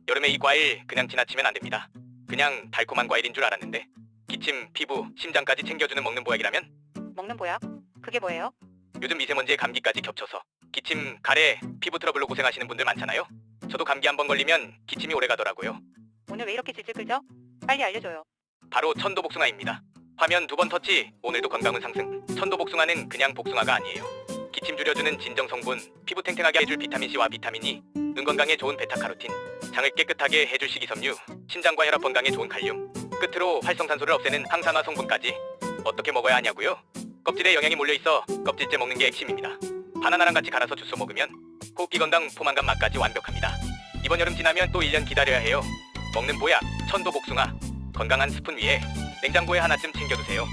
여름에 이 과일 그냥 지나치면 안 됩니다. 그냥 달콤한 과일인 줄 알았는데 기침, 피부, 심장까지 챙겨주는 먹는 보약이라면? 먹는 보약? 그게 뭐예요? 요즘 미세먼지에 감기까지 겹쳐서 기침, 가래, 피부 트러블로 고생하시는 분들 많잖아요. 저도 감기 한번 걸리면 기침이 오래 가더라고요. 오늘 왜 이렇게 질질 끌죠? 빨리 알려줘요. 바로 천도복숭아입니다. 화면 2번 터치, 오늘도 건강운 상승. 천도복숭아는 그냥 복숭아가 아니에요. 기침 줄여주는 진정 성분, 피부 탱탱하게 해줄 비타민C와 비타민 E, 눈 건강에 좋은 베타카로틴, 장을 깨끗하게 해줄 식이섬유, 신장과 혈압 건강에 좋은 칼륨, 끝으로 활성산소를 없애는 항산화 성분까지. 어떻게 먹어야 하냐고요? 껍질에 영양이 몰려있어 껍질째 먹는 게 핵심입니다. 바나나랑 같이 갈아서 주스 먹으면 호흡기 건강, 포만감 맛까지 완벽합니다. 이번 여름 지나면 또 1년 기다려야 해요. 먹는 보약, 천도복숭아. 건강한 스푼 위에 냉장고에 하나쯤 챙겨두세요.